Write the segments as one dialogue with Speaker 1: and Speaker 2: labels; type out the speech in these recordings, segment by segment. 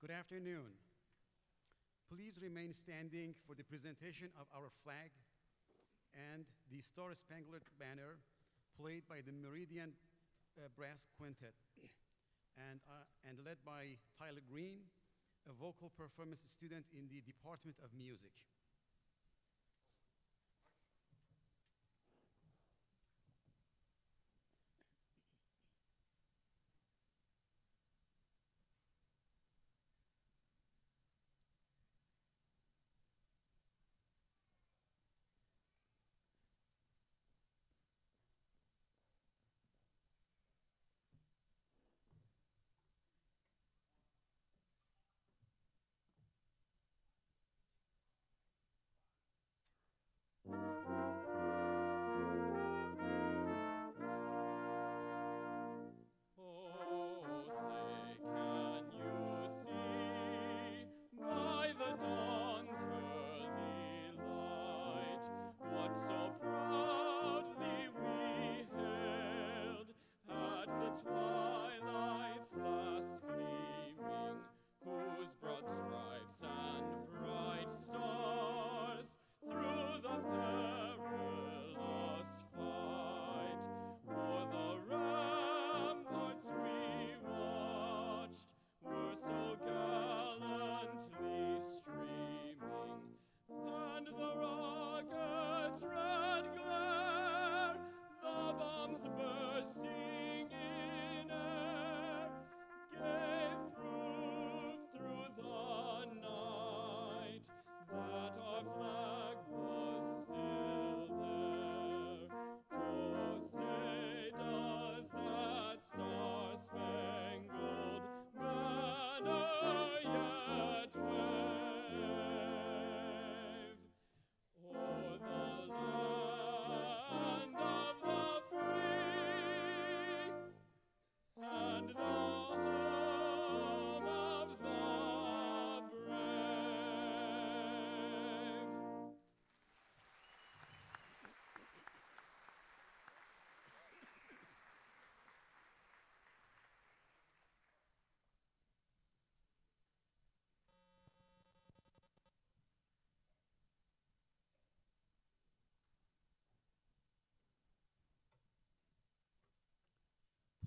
Speaker 1: Good afternoon. Please remain standing for the presentation of our flag and the Star-Spangled Banner played by the Meridian Brass Quintet and led by Tyler Green, a vocal performance student in the Department of Music.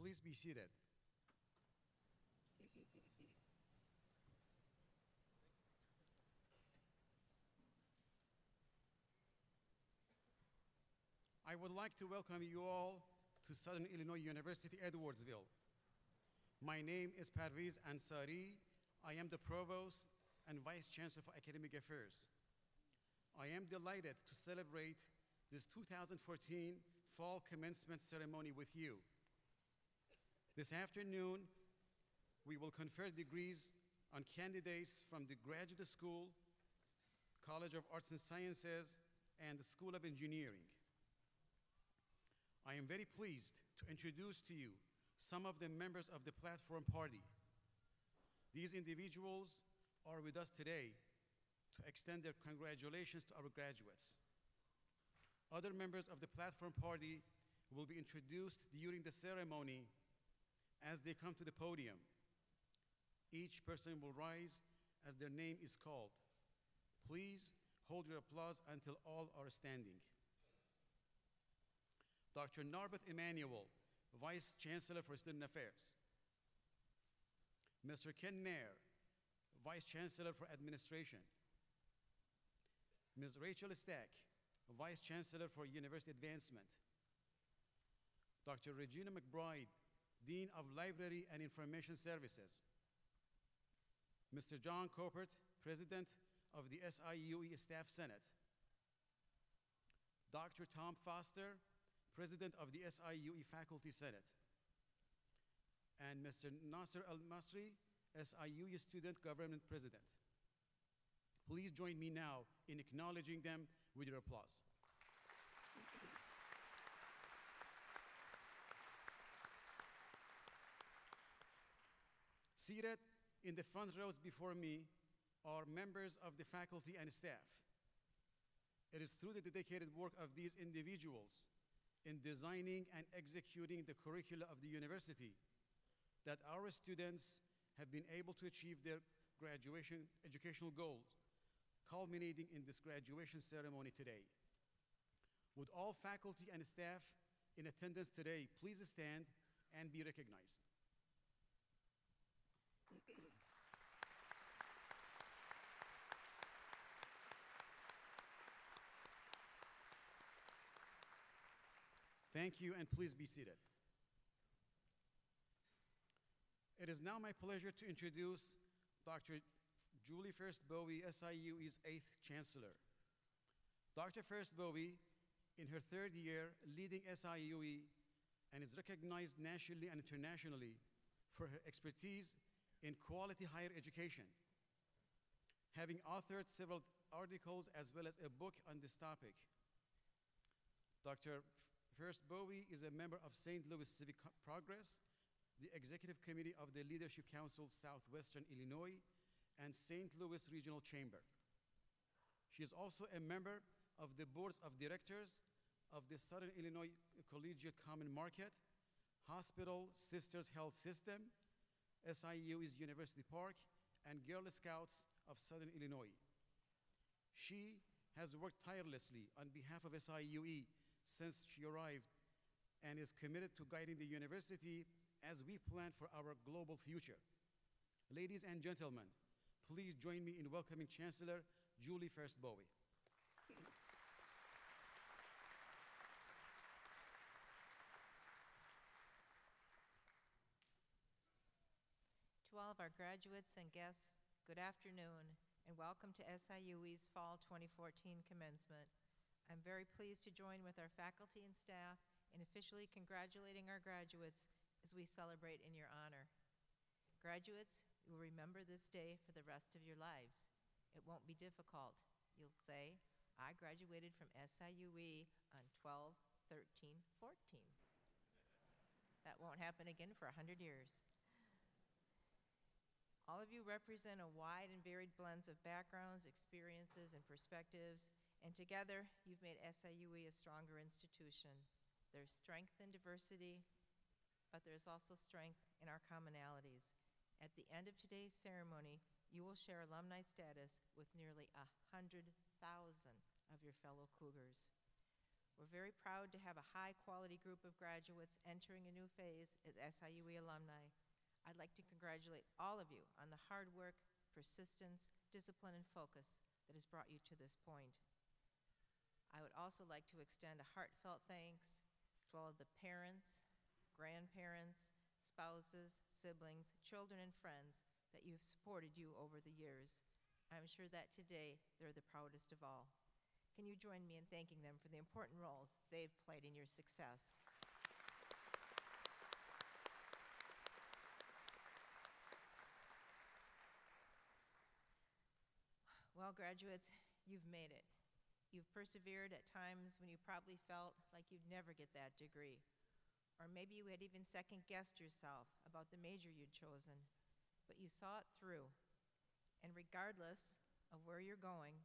Speaker 1: Please be seated. I would like to welcome you all to Southern Illinois University, Edwardsville. My name is Parviz Ansari. I am the Provost and Vice Chancellor for Academic Affairs. I am delighted to celebrate this 2014 Fall Commencement Ceremony with you. This afternoon, we will confer degrees on candidates from the Graduate School, College of Arts and Sciences, and the School of Engineering. I am very pleased to introduce to you some of the members of the Platform Party. These individuals are with us today to extend their congratulations to our graduates. Other members of the Platform Party will be introduced during the ceremony as they come to the podium. Each person will rise as their name is called. Please hold your applause until all are standing. Dr. Narbeth Emanuel, Vice Chancellor for Student Affairs. Mr. Ken Nair, Vice Chancellor for Administration. Ms. Rachel Stack, Vice Chancellor for University Advancement. Dr. Regina McBride, Dean of Library and Information Services. Mr. John Coppert, President of the SIUE Staff Senate. Dr. Tom Foster, President of the SIUE Faculty Senate. And Mr. Nasser Al-Masri, SIUE Student Government President. Please join me now in acknowledging them with your applause. Seated in the front rows before me are members of the faculty and staff. It is through the dedicated work of these individuals in designing and executing the curricula of the university that our students have been able to achieve their graduation educational goals, culminating in this graduation ceremony today. Would all faculty and staff in attendance today please stand and be recognized? Thank you, and please be seated. It is now my pleasure to introduce Dr. Julie First Bowie, SIUE's 8th Chancellor. Dr. First Bowie, in her 3rd year leading SIUE, and is recognized nationally and internationally for her expertise in quality higher education, having authored several articles as well as a book on this topic. Dr. First Bowie is a member of St. Louis Civic Progress, the Executive Committee of the Leadership Council Southwestern Illinois, and St. Louis Regional Chamber. She is also a member of the boards of directors of the Southern Illinois Collegiate Common Market, Hospital Sisters Health System, SIUE's University Park, and Girl Scouts of Southern Illinois. She has worked tirelessly on behalf of SIUE since she arrived and is committed to guiding the university as we plan for our global future. Ladies and gentlemen, please join me in welcoming Chancellor Julie First Bowie.
Speaker 2: To all of our graduates and guests, good afternoon, and welcome to SIUE's Fall 2014 Commencement. I'm very pleased to join with our faculty and staff in officially congratulating our graduates as we celebrate in your honor. Graduates, you will remember this day for the rest of your lives. It won't be difficult. You'll say, I graduated from SIUE on 12/13/14. That won't happen again for 100 years. All of you represent a wide and varied blend of backgrounds, experiences, and perspectives, and together you've made SIUE a stronger institution. There's strength in diversity, but there's also strength in our commonalities. At the end of today's ceremony, you will share alumni status with nearly 100,000 of your fellow Cougars. We're very proud to have a high-quality group of graduates entering a new phase as SIUE alumni. I'd like to congratulate all of you on the hard work, persistence, discipline, and focus that has brought you to this point. I would also like to extend a heartfelt thanks to all of the parents, grandparents, spouses, siblings, children, and friends that you've supported you over the years. I'm sure that today they're the proudest of all. Can you join me in thanking them for the important roles they've played in your success? Well, graduates, you've made it. You've persevered at times when you probably felt like you'd never get that degree. Or maybe you had even second-guessed yourself about the major you'd chosen, but you saw it through. And regardless of where you're going,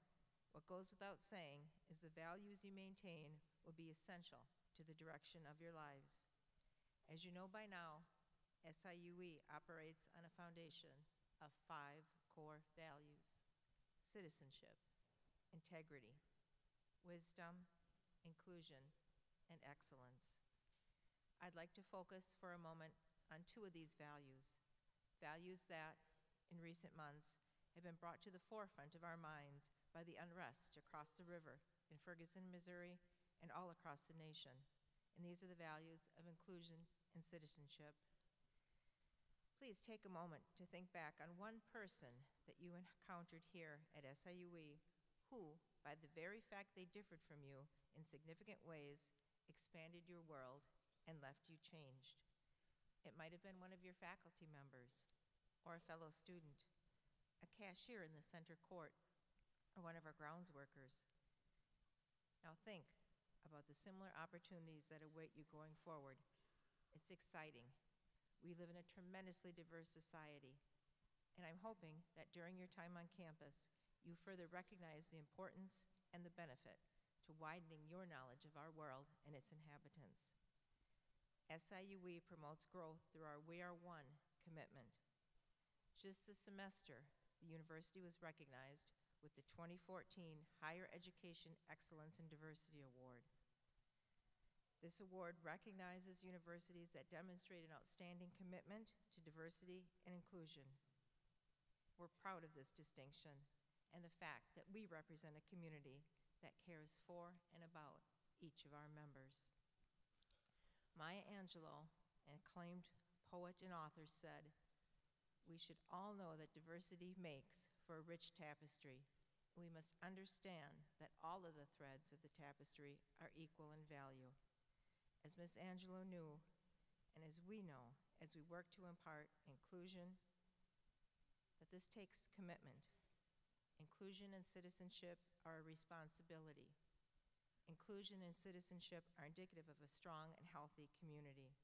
Speaker 2: what goes without saying is the values you maintain will be essential to the direction of your lives. As you know by now, SIUE operates on a foundation of 5 core values: citizenship, integrity, wisdom, inclusion, and excellence. I'd like to focus for a moment on 2 of these values that, in recent months, have been brought to the forefront of our minds by the unrest across the river in Ferguson, Missouri, and all across the nation. And these are the values of inclusion and citizenship. Please take a moment to think back on one person that you encountered here at SIUE who, by the very fact they differed from you in significant ways, expanded your world and left you changed. It might have been one of your faculty members, or a fellow student, a cashier in the center court, or one of our grounds workers. Now think about the similar opportunities that await you going forward. It's exciting. We live in a tremendously diverse society, and I'm hoping that during your time on campus, you further recognize the importance and the benefit to widening your knowledge of our world and its inhabitants. SIUE promotes growth through our We Are One commitment. Just this semester, the university was recognized with the 2014 Higher Education Excellence in Diversity Award. This award recognizes universities that demonstrate an outstanding commitment to diversity and inclusion. We're proud of this distinction and the fact that we represent a community that cares for and about each of our members. Maya Angelou, an acclaimed poet and author, said, "We should all know that diversity makes for a rich tapestry. We must understand that all of the threads of the tapestry are equal in value." As Ms. Angelou knew, and as we know, as we work to impart inclusion, that this takes commitment. Inclusion and citizenship are a responsibility. Inclusion and citizenship are indicative of a strong and healthy community.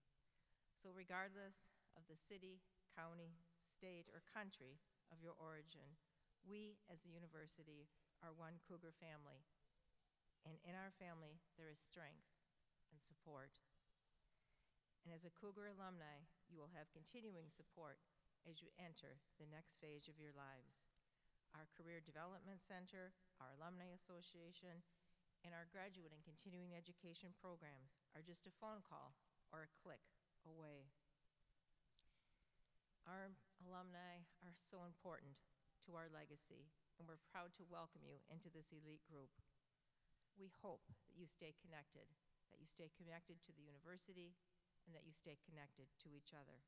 Speaker 2: So regardless of the city, county, state, or country of your origin, we as a university are one Cougar family. And in our family, there is strength and support. And as a Cougar alumni, you will have continuing support as you enter the next phase of your lives. Our Career Development Center, our Alumni Association, and our graduate and continuing education programs are just a phone call or a click away. Our alumni are so important to our legacy, and we're proud to welcome you into this elite group. We hope that you stay connected to the university, and that you stay connected to each other.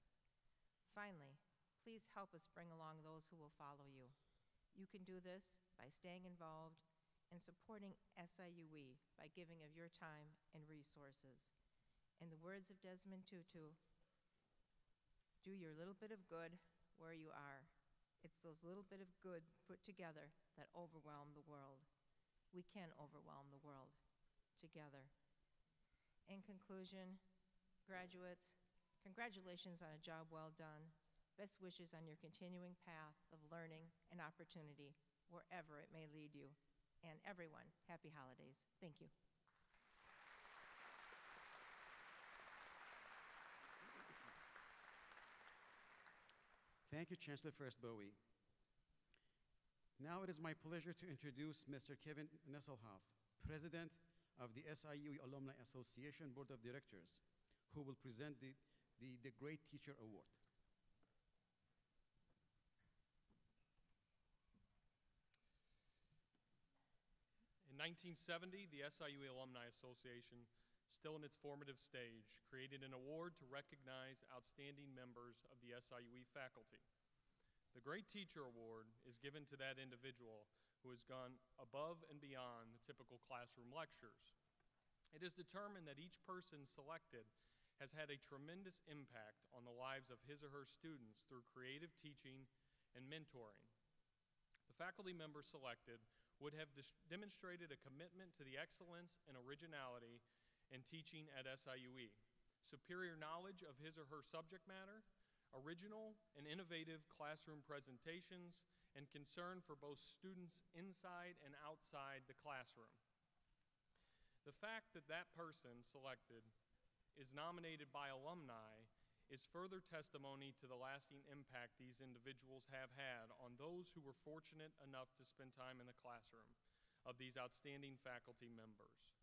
Speaker 2: Finally, please help us bring along those who will follow you. You can do this by staying involved and supporting SIUE by giving of your time and resources. In the words of Desmond Tutu, do your little bit of good where you are. It's those little bit of good put together that overwhelm the world. We can overwhelm the world together. In conclusion, graduates, congratulations on a job well done. Best wishes on your continuing path of learning and opportunity wherever it may lead you. And everyone, happy holidays. Thank you.
Speaker 1: Thank you, Chancellor First Bowie. Now it is my pleasure to introduce Mr. Kevin Nesselhoff, President of the SIUE Alumni Association Board of Directors, who will present the Great Teacher Award.
Speaker 3: In 1970, the SIUE Alumni Association, still in its formative stage, created an award to recognize outstanding members of the SIUE faculty. The Great Teacher Award is given to that individual who has gone above and beyond the typical classroom lectures. It is determined that each person selected has had a tremendous impact on the lives of his or her students through creative teaching and mentoring. The faculty members selected would have demonstrated a commitment to the excellence and originality in teaching at SIUE, superior knowledge of his or her subject matter, original and innovative classroom presentations, and concern for both students inside and outside the classroom. The fact that that person selected is nominated by alumni is further testimony to the lasting impact these individuals have had on those who were fortunate enough to spend time in the classroom of these outstanding faculty members.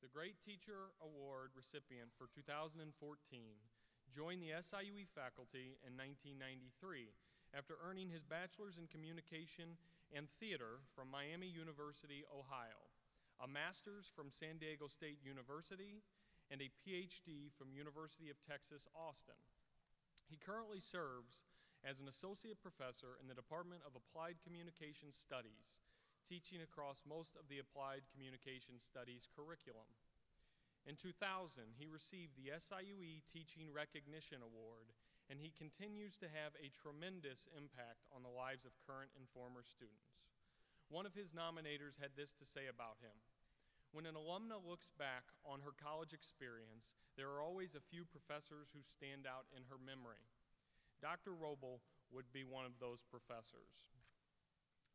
Speaker 3: The Great Teacher Award recipient for 2014 joined the SIUE faculty in 1993 after earning his bachelor's in communication and theater from Miami University, Ohio, a master's from San Diego State University, and a PhD from University of Texas, Austin. He currently serves as an associate professor in the Department of Applied Communication Studies, teaching across most of the Applied Communication Studies curriculum. In 2000, he received the SIUE Teaching Recognition Award, and he continues to have a tremendous impact on the lives of current and former students. One of his nominators had this to say about him: "When an alumna looks back on her college experience, there are always a few professors who stand out in her memory. Dr. Roble would be one of those professors.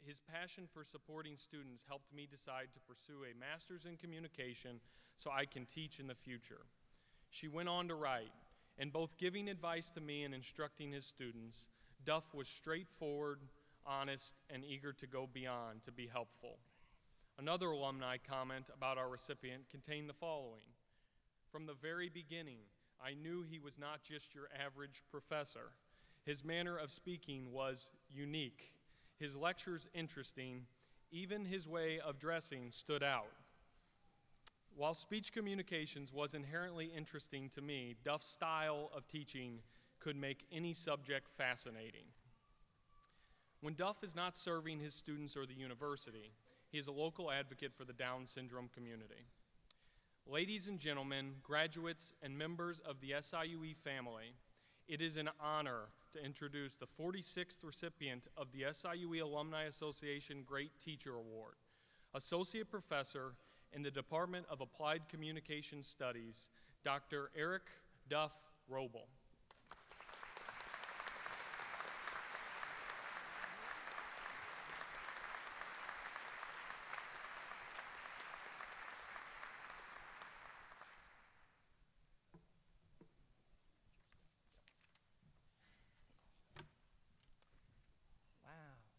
Speaker 3: His passion for supporting students helped me decide to pursue a master's in communication so I can teach in the future." She went on to write, "In both giving advice to me and instructing his students, Duff was straightforward, honest, and eager to go beyond to be helpful. Another alumni comment about our recipient contained the following: "From the very beginning, I knew he was not just your average professor. His manner of speaking was unique, his lectures interesting, even his way of dressing stood out. While speech communications was inherently interesting to me, Duff's style of teaching could make any subject fascinating." When Duff is not serving his students or the university, he is a local advocate for the Down syndrome community. Ladies and gentlemen, graduates, and members of the SIUE family, it is an honor to introduce the 46th recipient of the SIUE Alumni Association Great Teacher Award, Associate Professor in the Department of Applied Communication Studies, Dr. Eric Duff Roble.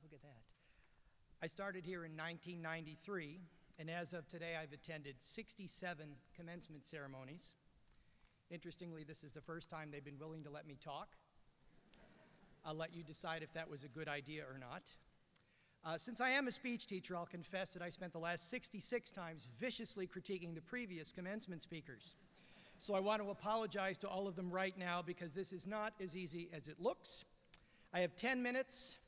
Speaker 4: Look at that. I started here in 1993, and as of today, I've attended 67 commencement ceremonies. Interestingly, this is the first time they've been willing to let me talk. I'll let you decide if that was a good idea or not. Since I am a speech teacher, I'll confess that I spent the last 66 times viciously critiquing the previous commencement speakers. So I want to apologize to all of them right now because this is not as easy as it looks. I have 10 minutes.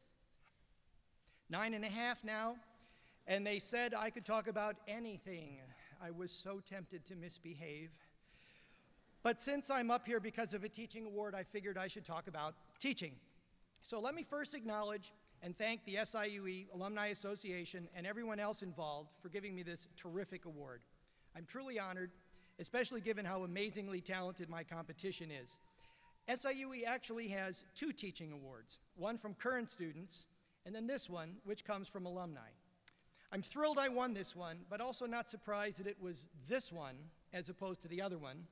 Speaker 4: 9.5 now, and they said I could talk about anything. I was so tempted to misbehave. But since I'm up here because of a teaching award, I figured I should talk about teaching. So let me first acknowledge and thank the SIUE Alumni Association and everyone else involved for giving me this terrific award. I'm truly honored, especially given how amazingly talented my competition is. SIUE actually has 2 teaching awards, one from current students, and then this one, which comes from alumni. I'm thrilled I won this one, but also not surprised that it was this one as opposed to the other one,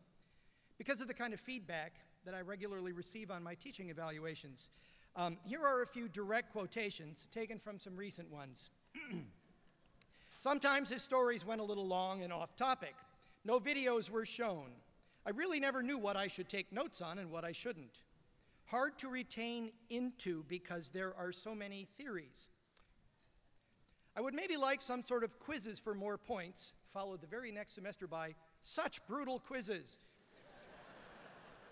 Speaker 4: because of the kind of feedback that I regularly receive on my teaching evaluations. Here are a few direct quotations taken from some recent ones. "Sometimes his stories went a little long and off topic. No videos were shown. I really never knew what I should take notes on and what I shouldn't. Hard to retain into because there are so many theories. I would maybe like some sort of quizzes for more points, followed the very next semester by such brutal quizzes.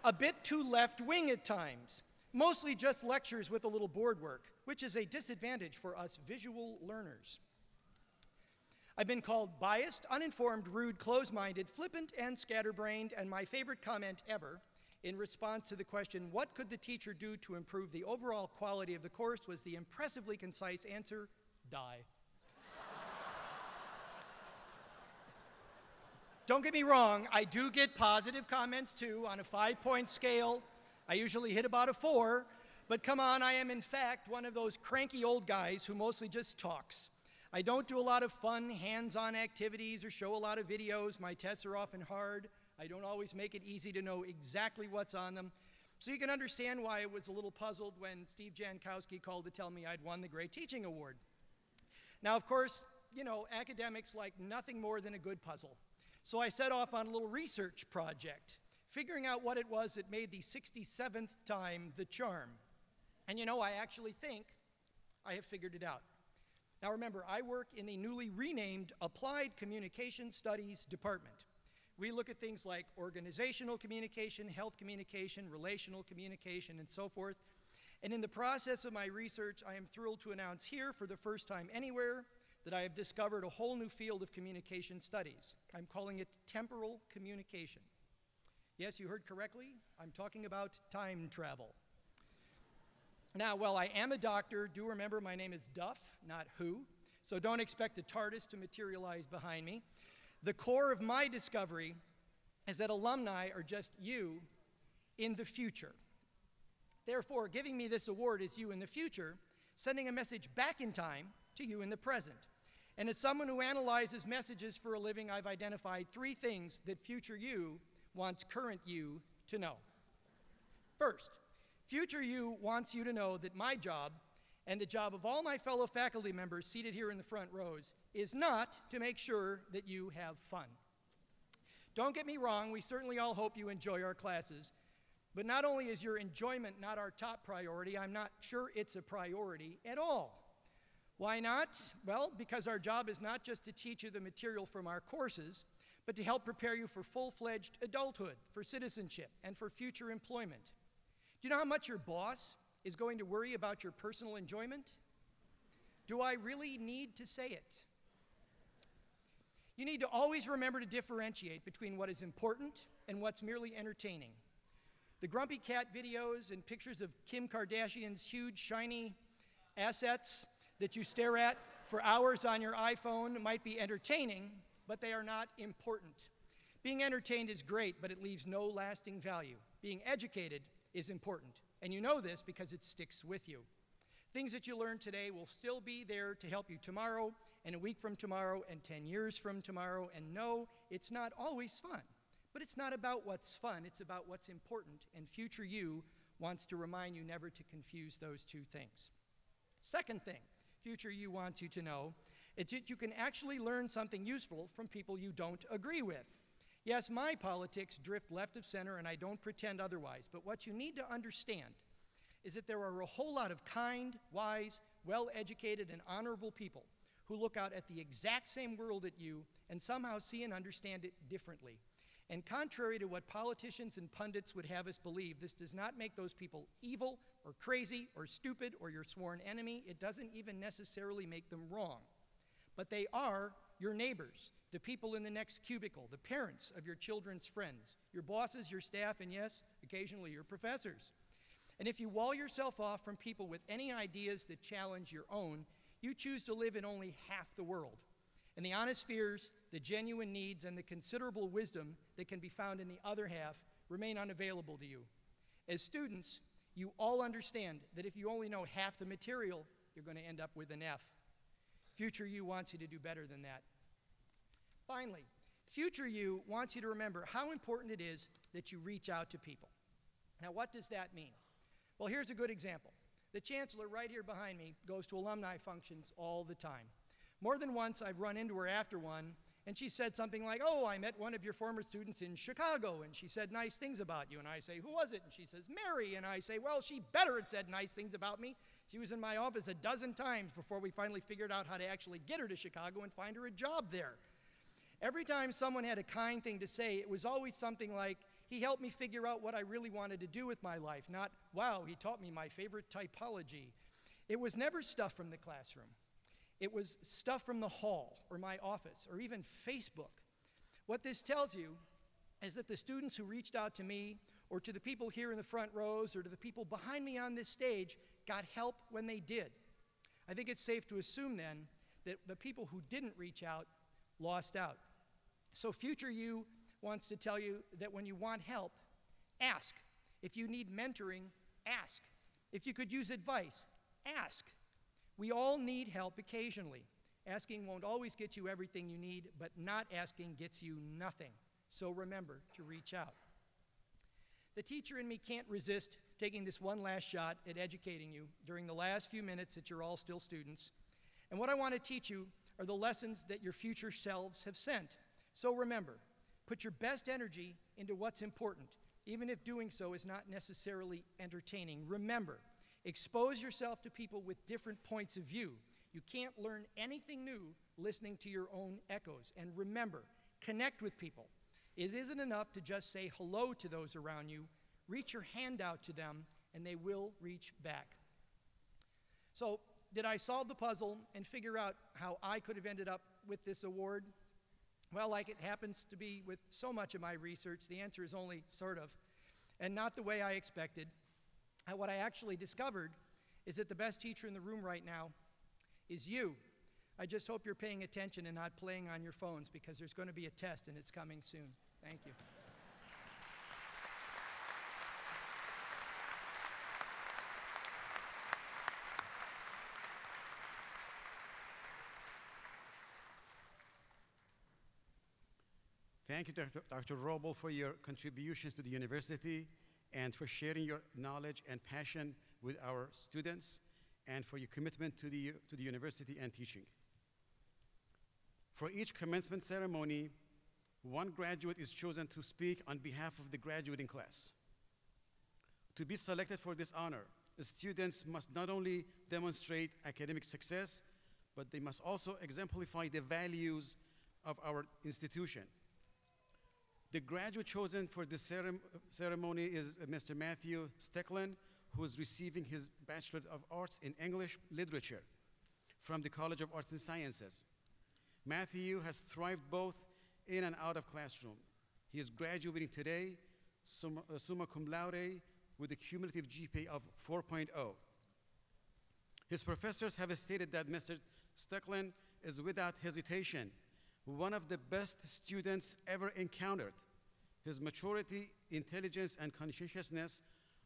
Speaker 4: A bit too left-wing at times, mostly just lectures with a little board work, which is a disadvantage for us visual learners. I've been called biased, uninformed, rude, close-minded, flippant, and scatterbrained, and my favorite comment ever, in response to the question, what could the teacher do to improve the overall quality of the course, was the impressively concise answer, die. Don't get me wrong, I do get positive comments too. On a 5-point scale, I usually hit about a 4, but come on, I am in fact one of those cranky old guys who mostly just talks. I don't do a lot of fun, hands-on activities or show a lot of videos. My tests are often hard. I don't always make it easy to know exactly what's on them. So you can understand why I was a little puzzled when Steve Jankowski called to tell me I'd won the Great Teaching Award. Now, of course, you know, academics like nothing more than a good puzzle. So I set off on a little research project, figuring out what it was that made the 67th time the charm. And you know, I actually think I have figured it out. Now remember, I work in the newly renamed Applied Communication Studies Department. We look at things like organizational communication, health communication, relational communication, and so forth. And in the process of my research, I am thrilled to announce here for the first time anywhere that I have discovered a whole new field of communication studies. I'm calling it temporal communication. Yes, you heard correctly. I'm talking about time travel. Now, while I am a doctor, do remember my name is Duff, not Who, so don't expect a TARDIS to materialize behind me. The core of my discovery is that alumni are just you in the future. Therefore, giving me this award is you in the future, sending a message back in time to you in the present. And as someone who analyzes messages for a living, I've identified 3 things that future you wants current you to know. First, future you wants you to know that my job and the job of all my fellow faculty members seated here in the front rows is not to make sure that you have fun. Don't get me wrong, we certainly all hope you enjoy our classes, but not only is your enjoyment not our top priority, I'm not sure it's a priority at all. Why not? Well, because our job is not just to teach you the material from our courses, but to help prepare you for full-fledged adulthood, for citizenship, and for future employment. Do you know how much your boss is going to worry about your personal enjoyment? Do I really need to say it? You need to always remember to differentiate between what is important and what's merely entertaining. The grumpy cat videos and pictures of Kim Kardashian's huge, shiny assets that you stare at for hours on your iPhone might be entertaining, but they are not important. Being entertained is great, but it leaves no lasting value. Being educated is important, and you know this because it sticks with you. Things that you learn today will still be there to help you tomorrow, and a week from tomorrow, and 10 years from tomorrow, and no, it's not always fun. But it's not about what's fun, it's about what's important, and future you wants to remind you never to confuse those two things. Second thing future you wants you to know is that you can actually learn something useful from people you don't agree with. Yes, my politics drift left of center, and I don't pretend otherwise, but what you need to understand is that there are a whole lot of kind, wise, well-educated, and honorable people who look out at the exact same world at you and somehow see and understand it differently. And contrary to what politicians and pundits would have us believe, this does not make those people evil or crazy or stupid or your sworn enemy. It doesn't even necessarily make them wrong. But they are your neighbors, the people in the next cubicle, the parents of your children's friends, your bosses, your staff, and yes, occasionally your professors. And if you wall yourself off from people with any ideas that challenge your own, you choose to live in only half the world. And the honest fears, the genuine needs, and the considerable wisdom that can be found in the other half remain unavailable to you. As students, you all understand that if you only know half the material, you're going to end up with an F. Future you wants you to do better than that. Finally, future you wants you to remember how important it is that you reach out to people. Now, what does that mean? Well, here's a good example. The chancellor right here behind me goes to alumni functions all the time. More than once, I've run into her after one, and she said something like, "Oh, I met one of your former students in Chicago, and she said nice things about you." And I say, "Who was it?" And she says, "Mary." And I say, "Well, she better had said nice things about me. She was in my office a dozen times before we finally figured out how to actually get her to Chicago and find her a job there." Every time someone had a kind thing to say, it was always something like, "He helped me figure out what I really wanted to do with my life," not, "Wow, he taught me my favorite typology." It was never stuff from the classroom. It was stuff from the hall or my office or even Facebook. What this tells you is that the students who reached out to me or to the people here in the front rows or to the people behind me on this stage got help when they did. I think it's safe to assume then that the people who didn't reach out lost out. So future you wants to tell you that when you want help, ask. If you need mentoring, ask. If you could use advice, ask. We all need help occasionally. Asking won't always get you everything you need, but not asking gets you nothing. So remember to reach out. The teacher in me can't resist taking this one last shot at educating you during the last few minutes that you're all still students. And what I want to teach you are the lessons that your future selves have sent. So remember, put your best energy into what's important, even if doing so is not necessarily entertaining. Remember, expose yourself to people with different points of view. You can't learn anything new listening to your own echoes. And remember, connect with people. It isn't enough to just say hello to those around you. Reach your hand out to them, and they will reach back. So, did I solve the puzzle and figure out how I could have ended up with this award? Well, like it happens to be with so much of my research, the answer is only sort of, and not the way I expected. What I actually discovered is that the best teacher in the room right now is you. I just hope you're paying attention and not playing on your phones, because there's going to be a test and it's coming soon. Thank you.
Speaker 1: Thank you, Dr. Robel, for your contributions to the university and for sharing your knowledge and passion with our students. and for your commitment to the university and teaching. For each commencement ceremony, one graduate is chosen to speak on behalf of the graduating class. To be selected for this honor, students must not only demonstrate academic success, but they must also exemplify the values of our institution. The graduate chosen for this ceremony is Mr. Matthew Stecklin, who is receiving his Bachelor of Arts in English Literature from the College of Arts and Sciences. Matthew has thrived both in and out of classroom. He is graduating today, summa cum laude, with a cumulative GPA of 4.0. His professors have stated that Mr. Stecklin is without hesitation one of the best students ever encountered. His maturity, intelligence, and conscientiousness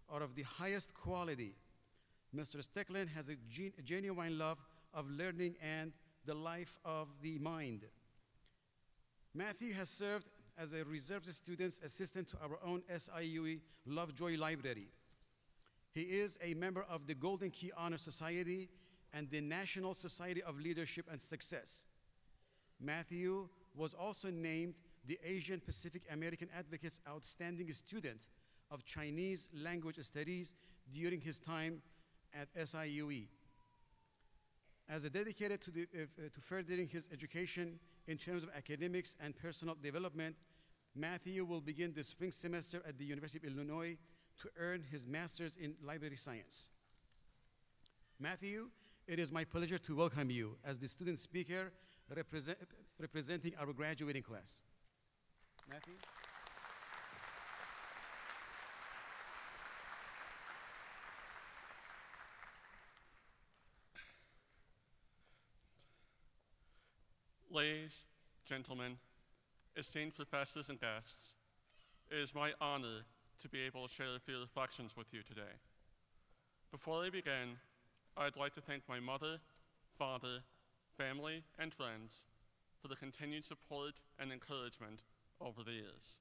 Speaker 1: are of the highest quality. Mr. Stecklin has a genuine love of learning and the life of the mind. Matthew has served as a reserve student's assistant to our own SIUE Lovejoy Library. He is a member of the Golden Key Honor Society and the National Society of Leadership and Success. Matthew was also named the Asian Pacific American Advocate's Outstanding Student of Chinese Language Studies during his time at SIUE. As a dedicated to furthering his education in terms of academics and personal development, Matthew will begin the spring semester at the University of Illinois to earn his master's in library science. Matthew, it is my pleasure to welcome you as the student speaker representing our graduating class. Matthew?
Speaker 5: Ladies, gentlemen, esteemed professors and guests, it is my honor to be able to share a few reflections with you today. Before I begin, I'd like to thank my mother, father, family, and friends for the continued support and encouragement over the years.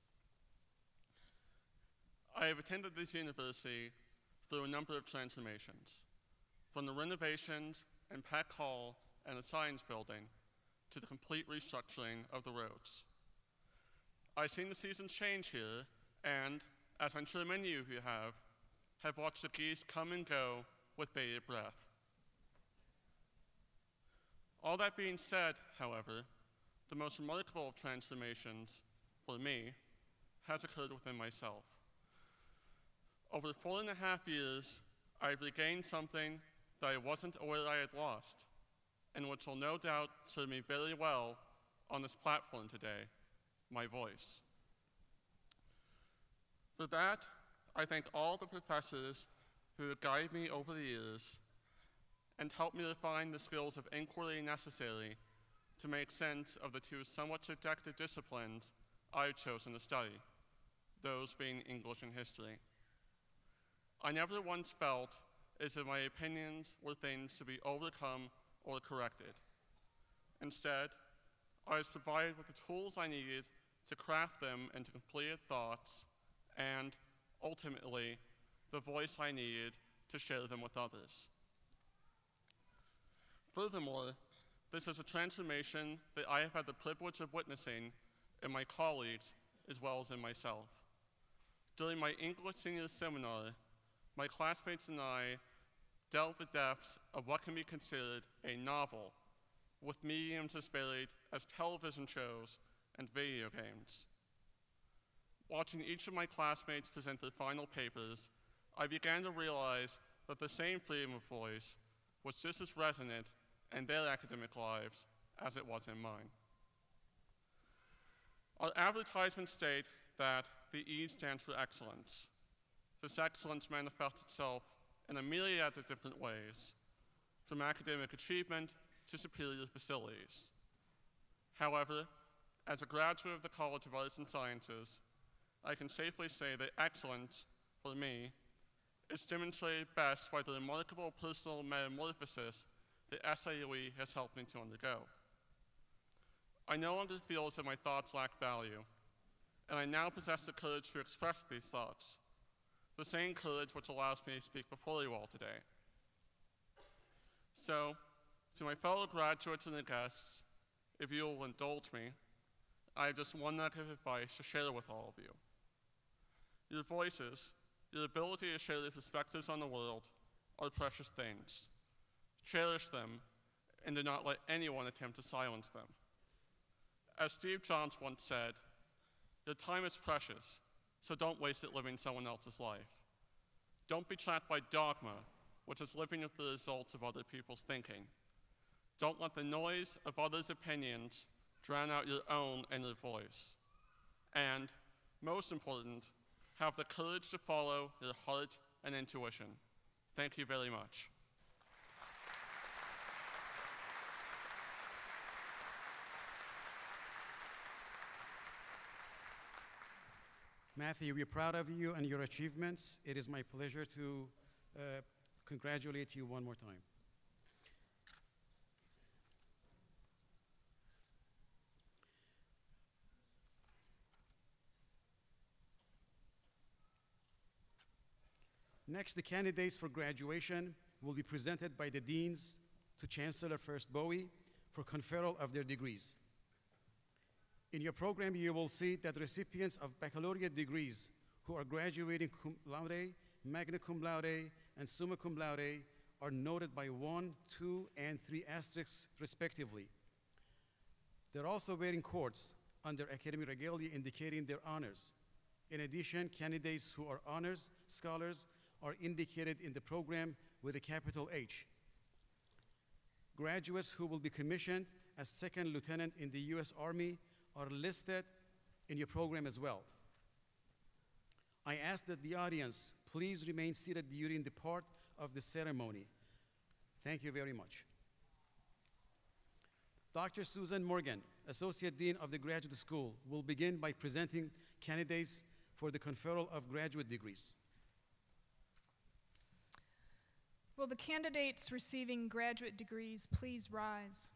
Speaker 5: I have attended this university through a number of transformations, from the renovations and Pack Hall and the Science Building to the complete restructuring of the roads. I've seen the seasons change here, and, as I'm sure many of you have watched the geese come and go with bated breath. All that being said, however, the most remarkable of transformations, for me, has occurred within myself. Over 4.5 years, I've regained something that I wasn't aware I had lost, and which will no doubt serve me very well on this platform today, my voice. For that, I thank all the professors who have guided me over the years and helped me refine the skills of inquiry necessary to make sense of the two somewhat subjective disciplines I've chosen to study, those being English and history. I never once felt as if my opinions were things to be overcome or corrected. Instead, I was provided with the tools I needed to craft them into completed thoughts and, ultimately, the voice I needed to share them with others. Furthermore, this is a transformation that I have had the privilege of witnessing in my colleagues as well as in myself. During my English senior seminar, my classmates and I delved the depths of what can be considered a novel, with mediums as varied as television shows and video games. Watching each of my classmates present their final papers, I began to realize that the same freedom of voice was just as resonant in their academic lives as it was in mine. Our advertisements state that the E stands for excellence. This excellence manifests itself in a myriad of different ways, from academic achievement to superior facilities. However, as a graduate of the College of Arts and Sciences, I can safely say that excellence, for me, is demonstrated best by the remarkable personal metamorphosis that SIUE has helped me to undergo. I no longer feel as if my thoughts lack value, and I now possess the courage to express these thoughts, the same courage which allows me to speak before you all today. So, to my fellow graduates and the guests, if you will indulge me, I have just one nugget of advice to share with all of you. Your voices, your ability to share your perspectives on the world, are precious things. Cherish them, and do not let anyone attempt to silence them. As Steve Jobs once said, your time is precious, so don't waste it living someone else's life. Don't be trapped by dogma, which is living with the results of other people's thinking. Don't let the noise of others' opinions drown out your own inner voice. And, most important, have the courage to follow your heart and intuition. Thank you very much.
Speaker 1: Matthew, we're proud of you and your achievements. It is my pleasure to congratulate you one more time. Next, the candidates for graduation will be presented by the deans to Chancellor First Bowie for conferral of their degrees. In your program, you will see that recipients of baccalaureate degrees who are graduating cum laude, magna cum laude, and summa cum laude are noted by 1, 2, and 3 asterisks respectively. They're also wearing cords under academic regalia indicating their honors. In addition, candidates who are honors scholars are indicated in the program with a capital H. Graduates who will be commissioned as second lieutenant in the U.S. Army are listed in your program as well. I ask that the audience please remain seated during the part of the ceremony. Thank you very much. Dr. Susan Morgan, Associate Dean of the Graduate School, will begin by presenting candidates for the conferral of graduate degrees.
Speaker 6: Will the candidates receiving graduate degrees please rise?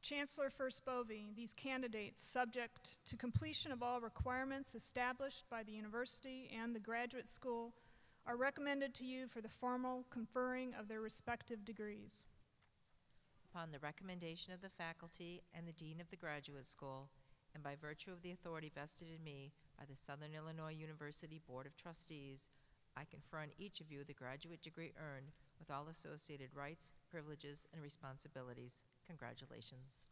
Speaker 6: Chancellor First Bovee, these candidates, subject to completion of all requirements established by the university and the graduate school, are recommended to you for the formal conferring of their respective degrees.
Speaker 2: Upon the recommendation of the faculty and the dean of the graduate school, and by virtue of the authority vested in me by the Southern Illinois University Board of Trustees, I confer on each of you the graduate degree earned with all associated rights, privileges, and responsibilities. Congratulations.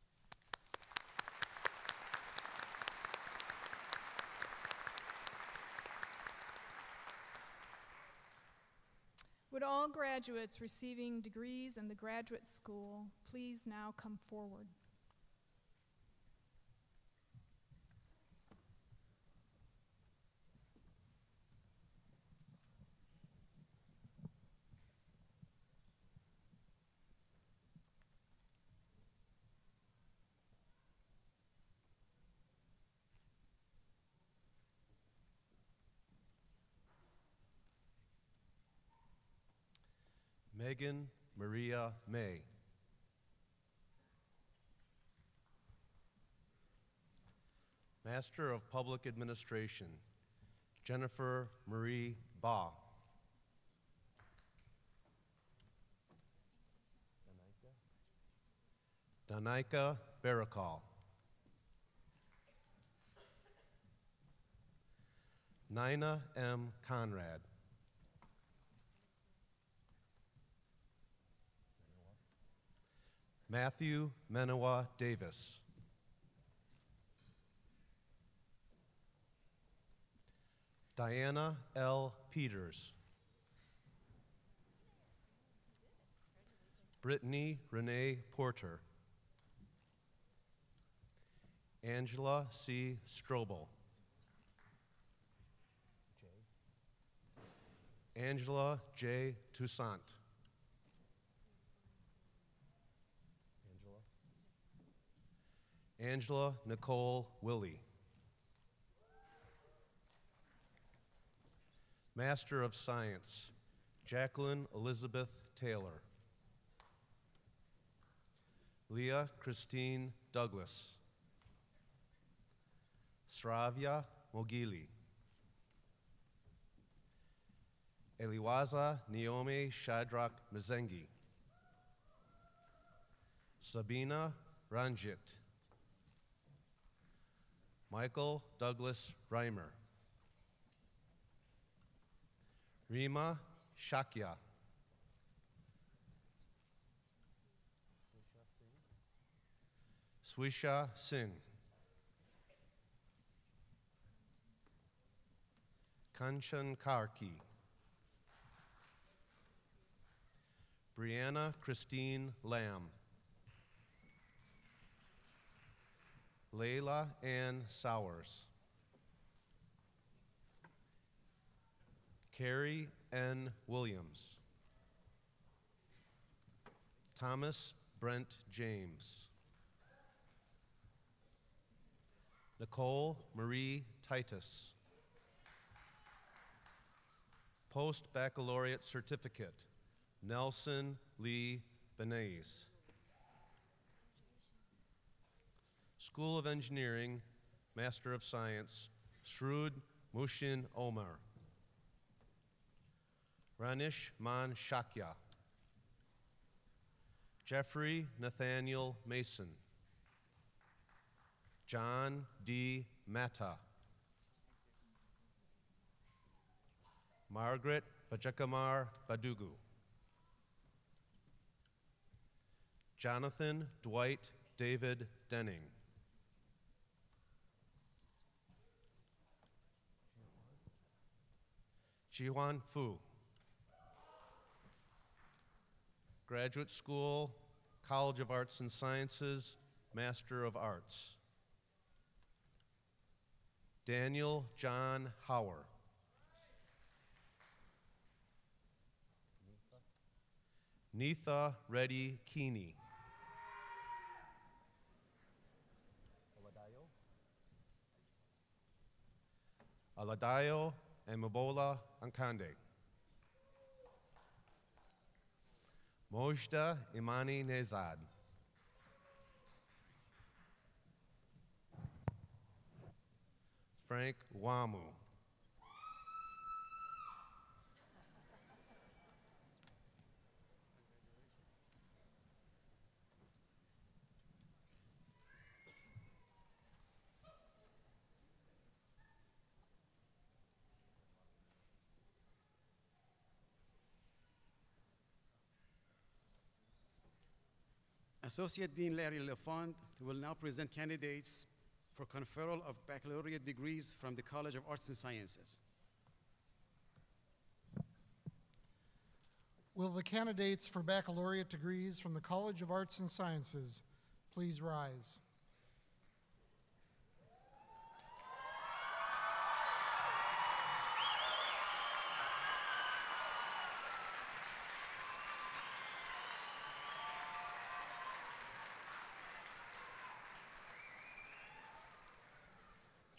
Speaker 6: Would all graduates receiving degrees in the graduate school please now come forward?
Speaker 7: Megan Maria May. Master of Public Administration, Jennifer Marie Baugh. Danica Barakal. Nina M. Conrad. Matthew Menawa Davis. Diana L. Peters. Brittany Renee Porter. Angela C. Strobel. Angela J. Toussaint. Angela Nicole Willie. Master of Science, Jacqueline Elizabeth Taylor. Leah Christine Douglas. Sravya Mogili. Eliwaza Naomi Shadrach Mazengi. Sabina Ranjit. Michael Douglas Reimer. Rima Shakya. Swisha Singh. Kanchan Karki. Brianna Christine Lamb. Layla Ann Sowers. Carrie N. Williams. Thomas Brent James. Nicole Marie Titus. Post-baccalaureate certificate, Nelson Lee Benays. School of Engineering, Master of Science, Shrud Mushin Omar. Ranish Man Shakya. Jeffrey Nathaniel Mason. John D. Mata. Margaret Vajakamar Badugu. Jonathan Dwight David Denning. Jiwan Fu. Graduate School, College of Arts and Sciences, Master of Arts. Daniel John Hauer. Neetha Reddy Keeney. Aladayo Emabola Ankande. Mojda Imani Nezad. Frank Wamu.
Speaker 1: Associate Dean Larry LaFond will now present candidates for conferral of baccalaureate degrees from the College of Arts and Sciences.
Speaker 8: Will the candidates for baccalaureate degrees from the College of Arts and Sciences please rise?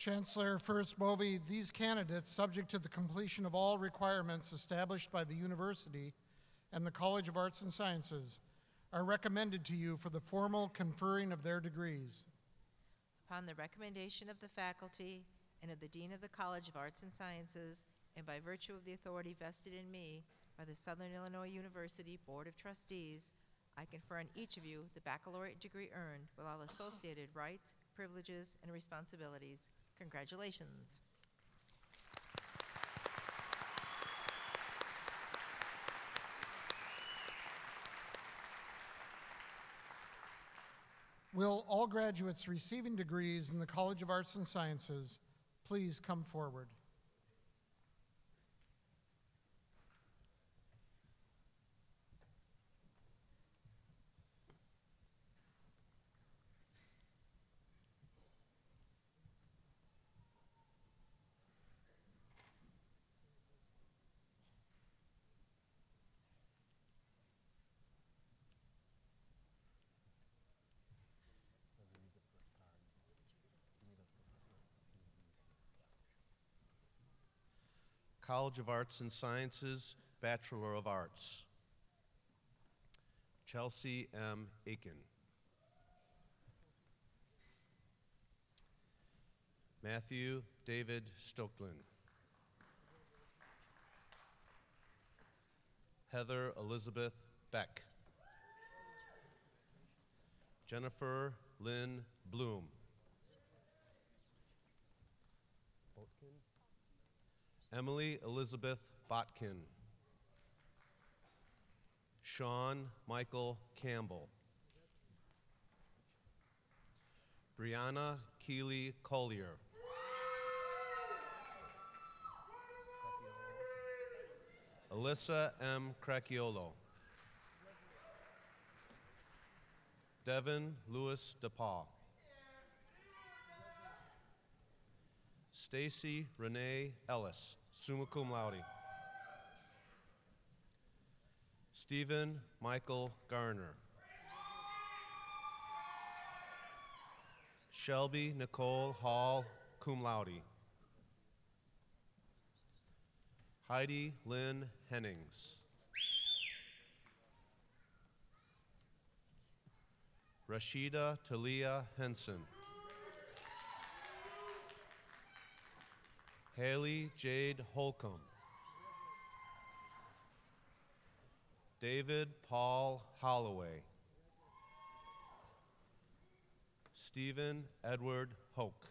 Speaker 8: Chancellor First Bovee, these candidates, subject to the completion of all requirements established by the university and the College of Arts and Sciences, are recommended to you for the formal conferring of their degrees.
Speaker 2: Upon the recommendation of the faculty and of the Dean of the College of Arts and Sciences, and by virtue of the authority vested in me by the Southern Illinois University Board of Trustees, I confer on each of you the baccalaureate degree earned with all associated rights, privileges, and responsibilities. Congratulations.
Speaker 8: Will all graduates receiving degrees in the College of Arts and Sciences please come forward?
Speaker 7: College of Arts and Sciences, Bachelor of Arts. Chelsea M. Aiken. Matthew David Stokeland. Heather Elizabeth Beck. Jennifer Lynn Bloom. Emily Elizabeth Botkin. Sean Michael Campbell. Brianna Keeley Collier. Alyssa M. Cracchiolo. Devin Lewis DePaul. Stacy Renee Ellis, summa cum laude. Stephen Michael Garner. Shelby Nicole Hall, cum laude. Heidi Lynn Hennings. Rashida Talia Henson. Haley Jade Holcomb. David Paul Holloway. Stephen Edward Hoke.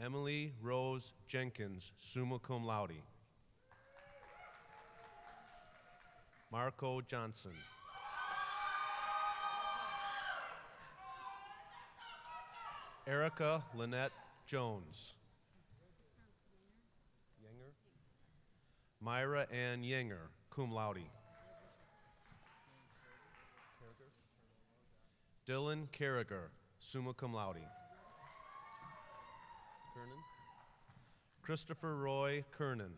Speaker 7: Emily Rose Jenkins, summa cum laude. Marco Johnson. Erica Lynette Jones. Myra Ann Yenger, cum laude. Dylan Carriger, summa cum laude. Christopher Roy Kernan.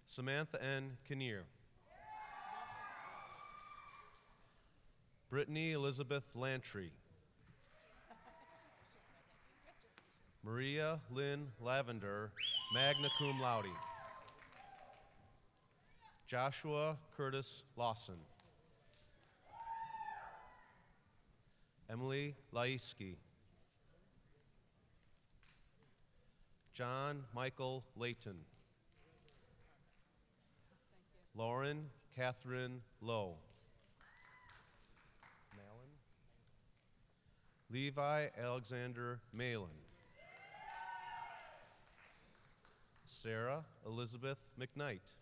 Speaker 7: Samantha N. Kinnear. Brittany Elizabeth Lantry. Maria Lynn Lavender, magna cum laude. Joshua Curtis Lawson. Emily Laiski. John Michael Layton. Lauren Catherine Lowe. Levi Alexander Malin. Sarah Elizabeth McKnight.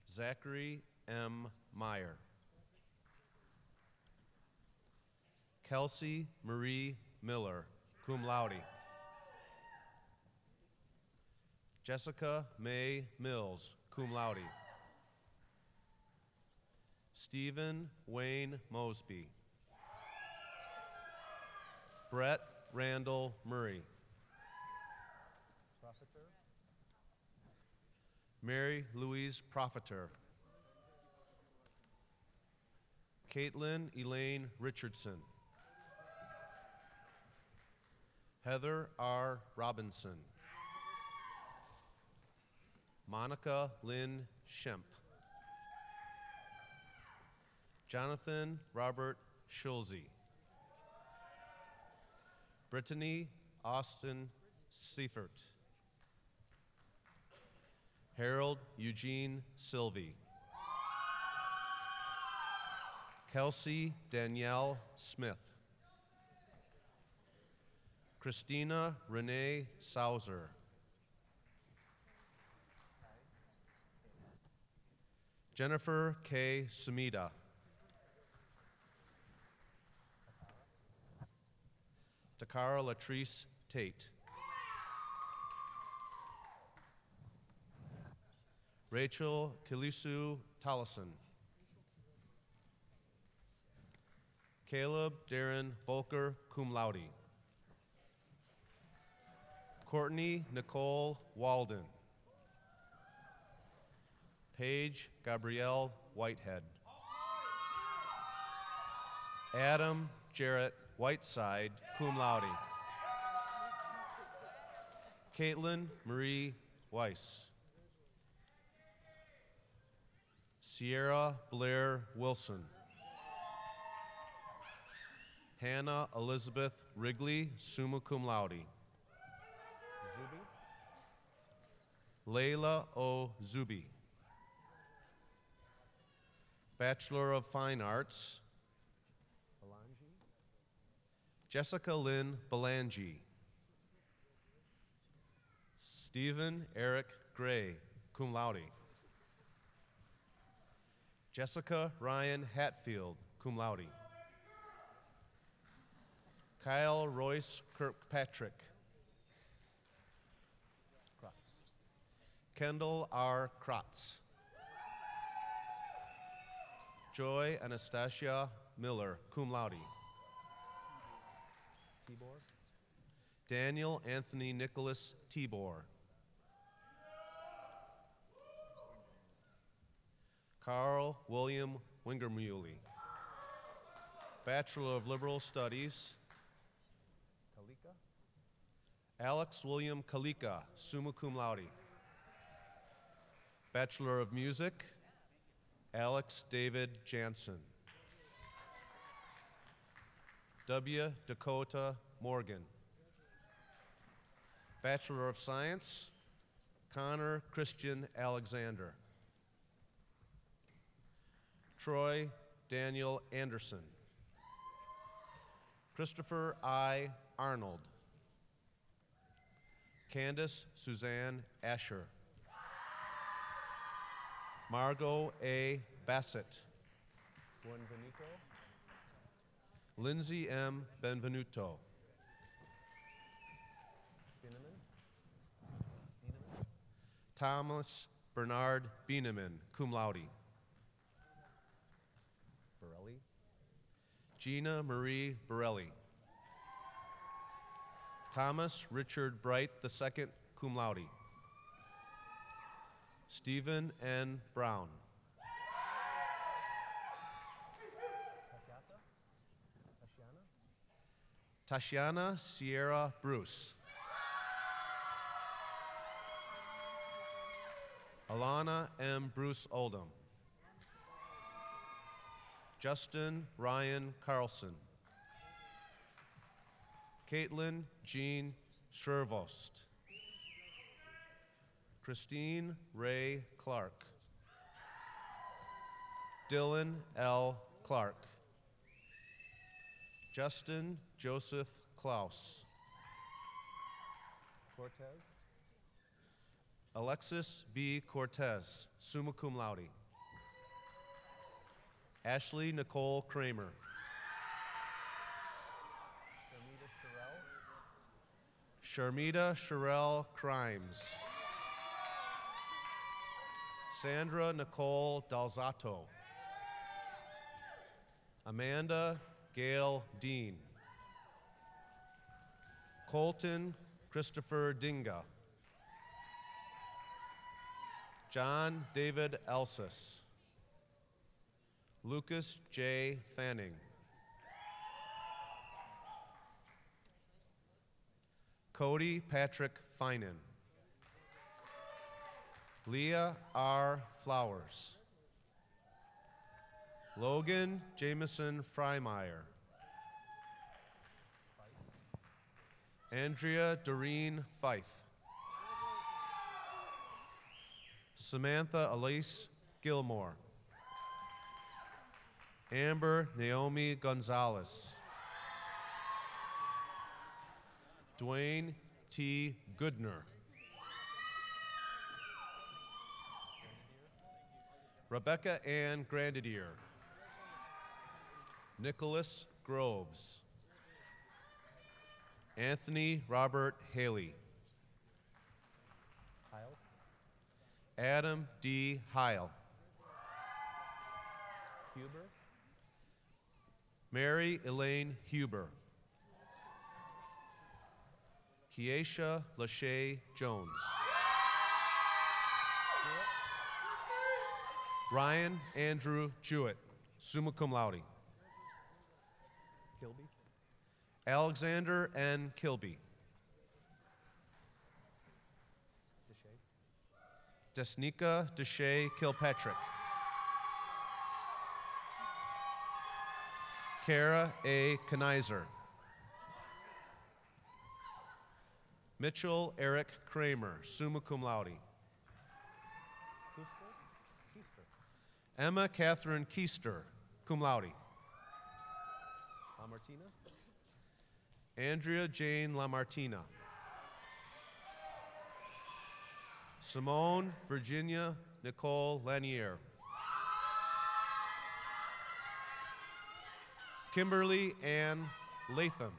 Speaker 7: Zachary M. Meyer. Kelsey Marie Miller, cum laude. Jessica May Mills, cum laude. Stephen Wayne Mosby. Brett Randall Murray. Mary Louise Profiter. Caitlin Elaine Richardson. Heather R. Robinson. Monica Lynn Schemp. Jonathan Robert Schulze. Brittany Austin Seifert. Harold Eugene Sylvie. Kelsey Danielle Smith. Christina Renee Sauser. Jennifer K. Sumida. Takara Latrice Tate. Rachel Kilisu Tollison. Caleb Darren Volker, cum laude. Courtney Nicole Walden. Paige Gabrielle Whitehead. Adam Jarrett Whiteside, cum laude. Caitlin Marie Weiss. Sierra Blair Wilson. Hannah Elizabeth Wrigley, summa cum laude. Layla O. Zubi. Bachelor of Fine Arts, Jessica Lynn Belangi. Stephen Eric Gray, cum laude. Jessica Ryan Hatfield, cum laude. Kyle Royce Kirkpatrick. Kendall R. Kratz. Joy Anastasia Miller, cum laude. Daniel Anthony Nicholas Tibor. Carl William Wingermuley. Bachelor of Liberal Studies. Alex William Kalika, summa cum laude. Bachelor of Music, Alex David Jansen. W. Dakota Morgan. Bachelor of Science, Connor Christian Alexander. Troy Daniel Anderson. Christopher I. Arnold. Candace Suzanne Asher. Margot A. Bassett. Lindsay M. Benvenuto. Thomas Bernard Bieneman, cum laude. Gina Marie Borelli. Thomas Richard Bright II, cum laude. Stephen N. Brown. Tashiana Sierra Bruce. Alana M. Bruce Oldham. Justin Ryan Carlson. Caitlin Jean Shervost. Christine Ray Clark. Dylan L. Clark. Justin Joseph Klaus. Cortez. Alexis B. Cortez, summa cum laude. Ashley Nicole Kramer. Sharmita Sherelle Crimes. Sandra Nicole Dalzato. Amanda Gail Dean. Colton Christopher Dinga. John David Elsis. Lucas J. Fanning. Cody Patrick Finan. Leah R. Flowers. Logan Jameson Freimeyer. Andrea Doreen Fife. Samantha Elise Gilmore. Amber Naomi Gonzalez. Dwayne T. Goodner. Rebecca Ann Grandidier. Nicholas Groves. Anthony Robert Haley. Adam D. Heil. Huber. Mary Elaine Huber. Keisha Lachey Jones. Ryan Andrew Jewett, summa cum laude. Kilby. Alexander N. Kilby. Desnika Deshay Kilpatrick. Kara A. Kenizer. Mitchell Eric Kramer, summa cum laude. Emma Catherine Keister, cum laude. LaMartina. Andrea Jane LaMartina. Simone Virginia Nicole Lanier. Kimberly Ann Latham.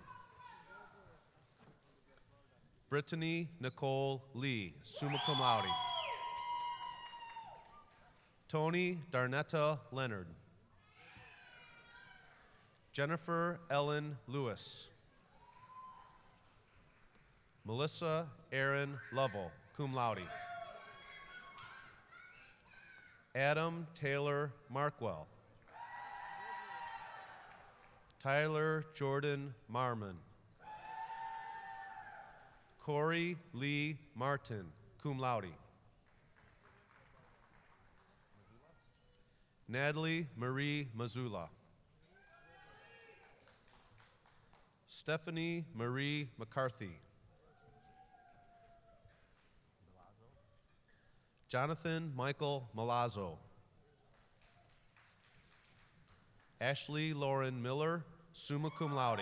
Speaker 7: Brittany Nicole Lee, summa cum laude. Tony Darnetta Leonard. Jennifer Ellen Lewis. Melissa Erin Lovell, cum laude. Adam Taylor Markwell. Tyler Jordan Marmon. Corey Lee Martin, cum laude. Natalie Marie Mazula. Stephanie Marie McCarthy. Jonathan Michael Malazzo. Ashley Lauren Miller, summa cum laude.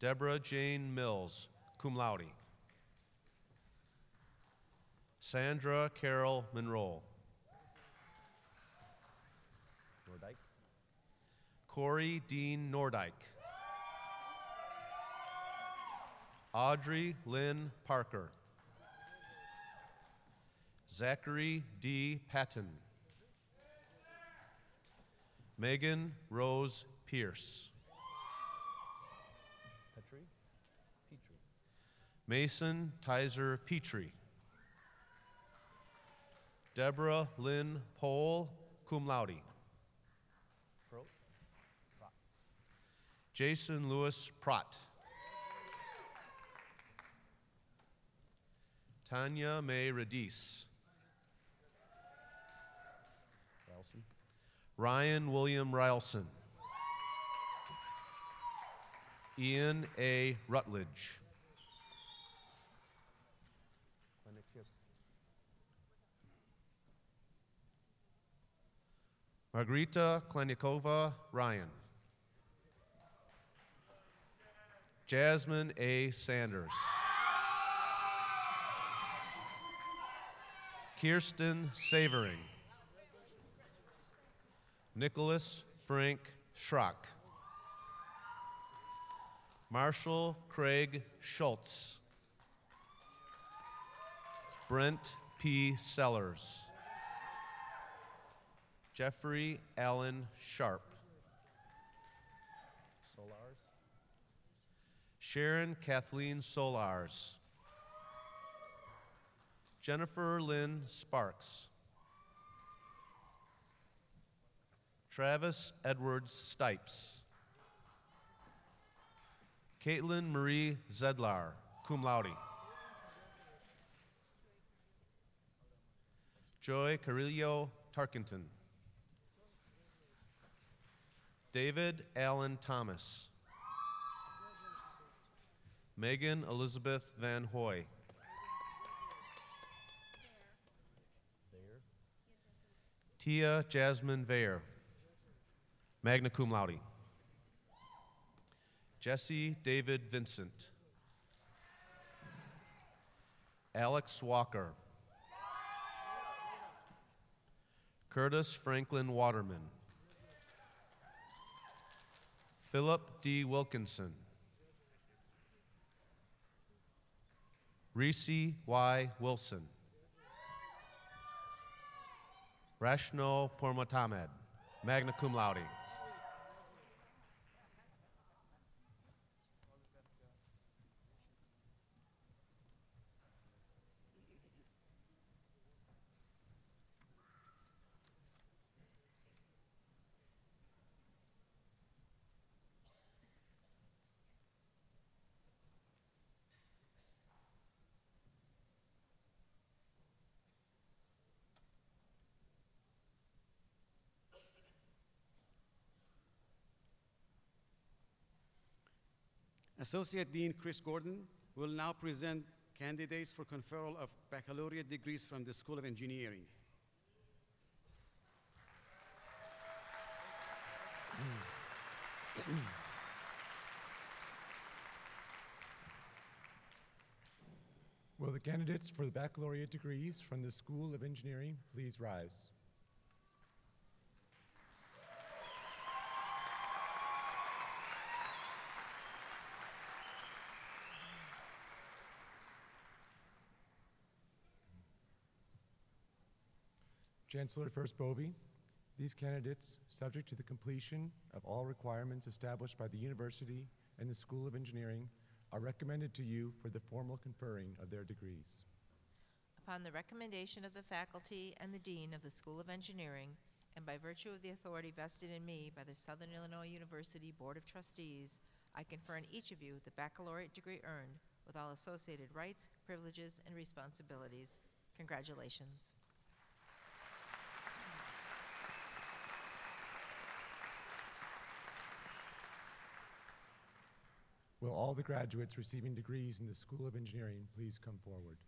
Speaker 7: Deborah Jane Mills, cum laude. Sandra Carol Monroe. Nordyke. Corey Dean Nordyke. Audrey Lynn Parker. Zachary D. Patton. Megan Rose Pierce. Mason Tizer Petrie. Deborah Lynn Pohl, cum laude. Jason Lewis Pratt. Tanya May Radis. Ryan William Rylson. Ian A. Rutledge. Margarita Klanikova Ryan. Jasmine A. Sanders. Kirsten Savering. Nicholas Frank Schrock. Marshall Craig Schultz. Brent P. Sellers. Jeffrey Allen Sharp. Sharon Kathleen Solars. Jennifer Lynn Sparks. Travis Edwards Stipes. Caitlin Marie Zedlar, cum laude. Joy Carrillo Tarkenton. David Allen Thomas. Megan Elizabeth Van Hoy. Tia Jasmine Vayer, magna cum laude. Jesse David Vincent. Alex Walker. Curtis Franklin Waterman. Philip D. Wilkinson. Reese Y. Wilson. Rashno Pormatamed, magna cum laude.
Speaker 1: Associate Dean Chris Gordon will now present candidates for conferral of baccalaureate degrees from the School of Engineering.
Speaker 9: Will the candidates for the baccalaureate degrees from the School of Engineering please rise? Chancellor First Bovee, these candidates, subject to the completion of all requirements established by the university and the School of Engineering, are recommended to you for the formal conferring of their degrees.
Speaker 2: Upon the recommendation of the faculty and the Dean of the School of Engineering, and by virtue of the authority vested in me by the Southern Illinois University Board of Trustees, I confer on each of you the baccalaureate degree earned with all associated rights, privileges, and responsibilities. Congratulations.
Speaker 9: Will all the graduates receiving degrees in the School of Engineering please come forward?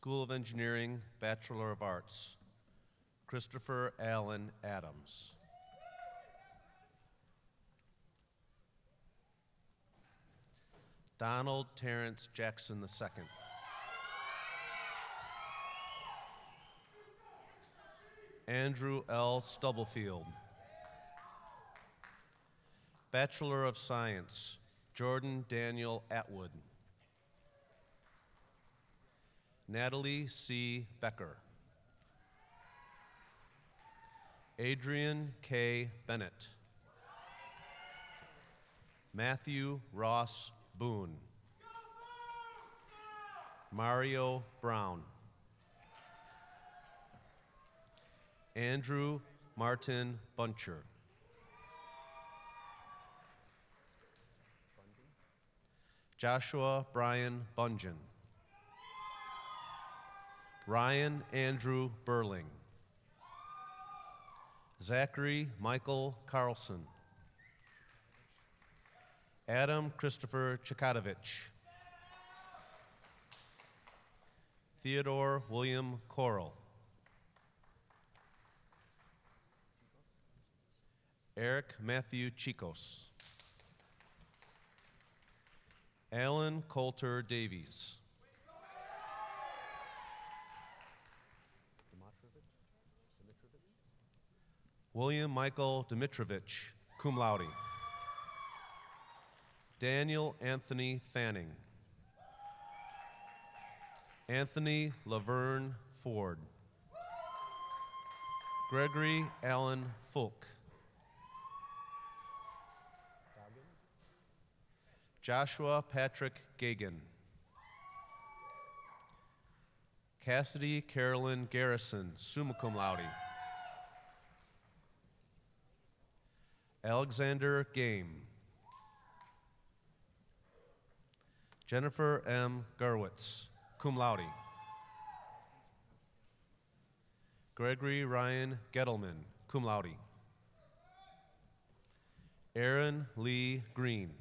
Speaker 7: School of Engineering, Bachelor of Arts, Christopher Allen Adams. Donald Terrence Jackson II. Andrew L. Stubblefield. Bachelor of Science, Jordan Daniel Atwood. Natalie C. Becker. Adrian K. Bennett. Matthew Ross Boone. Mario Brown. Andrew Martin Buncher. Joshua Brian Bungen. Ryan Andrew Burling. Zachary Michael Carlson. Adam Christopher Chikatovich. Theodore William Coral. Eric Matthew Chicos. Alan Coulter Davies. William Michael Dimitrovich, cum laude. Daniel Anthony Fanning. Anthony Laverne Ford. Gregory Allen Fulk. Joshua Patrick Gagan. Cassidy Carolyn Garrison, summa cum laude. Alexander Game. Jennifer M. Garwitz, cum laude. Gregory Ryan Gettleman, cum laude. Aaron Lee Green.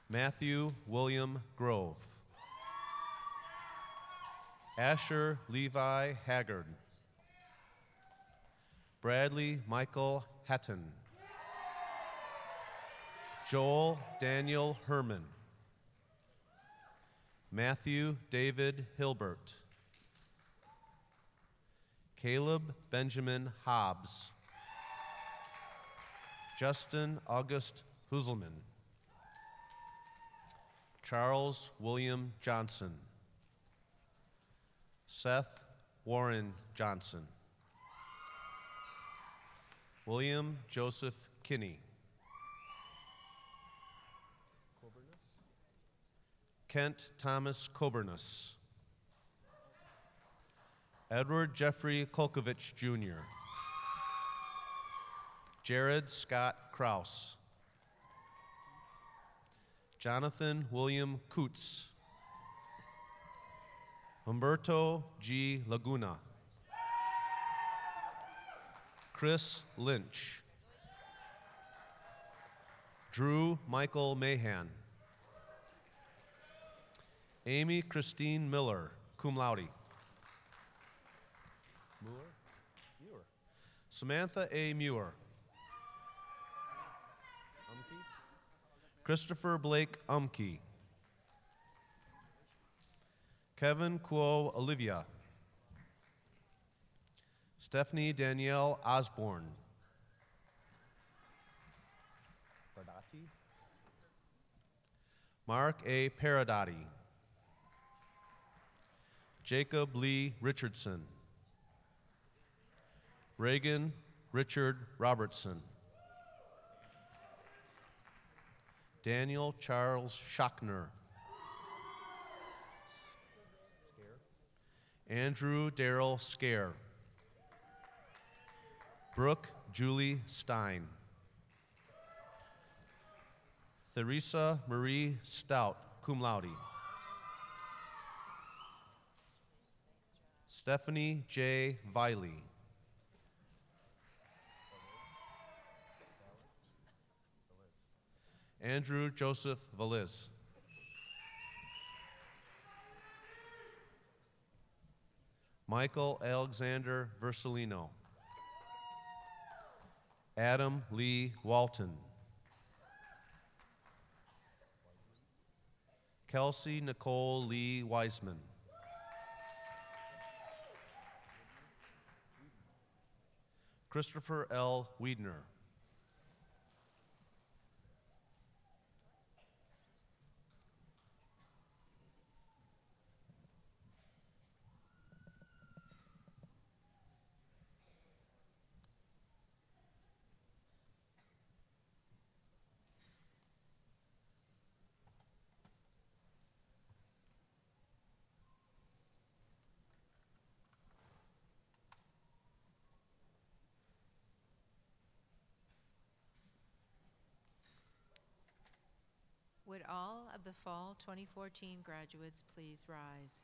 Speaker 7: Matthew William Grove. Asher Levi Haggard. Bradley Michael Hatton. Joel Daniel Herman. Matthew David Hilbert. Caleb Benjamin Hobbs. Justin August Huselman. Charles William Johnson. Seth Warren Johnson. William Joseph Kinney. Kent Thomas Coburnus. Edward Jeffrey Kolkovich, Jr. Jared Scott Kraus. Jonathan William Coots. Humberto G. Laguna. Chris Lynch. Drew Michael Mahan. Amy Christine Miller, cum laude. Muir. Samantha A. Muir. Christopher Blake Umke. Kevin Kuo Olivia. Stephanie Danielle Osborne. Mark A. Paradotti. Jacob Lee Richardson. Reagan Richard Robertson. Daniel Charles Schockner. Andrew Darrell Scare. Brooke Julie Stein. Theresa Marie Stout, cum laude. Stephanie J. Viley. Andrew Joseph Valiz. Michael Alexander Versalino. Adam Lee Walton. Kelsey Nicole Lee Wiseman. Christopher L. Wiedner.
Speaker 2: Would all of the fall 2014 graduates please rise?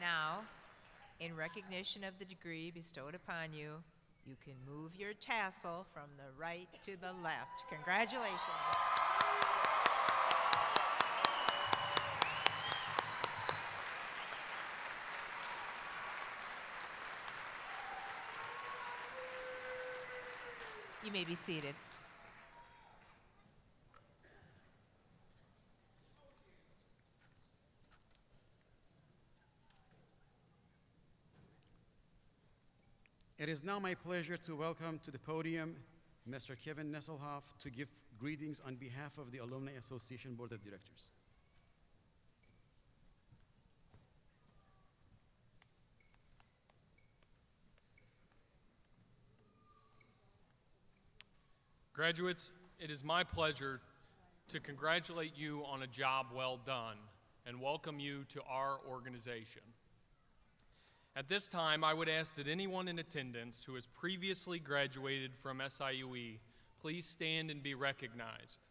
Speaker 2: Now, in recognition of the degree bestowed upon you, you can move your tassel from the right to the left. Congratulations. You may be seated.
Speaker 1: It is now my pleasure to welcome to the podium Mr. Kevin Nesselhoff to give greetings on behalf of the Alumni Association Board of Directors.
Speaker 3: Graduates, it is my pleasure to congratulate you on a job well done and welcome you to our organization. At this time, I would ask that anyone in attendance who has previously graduated from SIUE please stand and be recognized.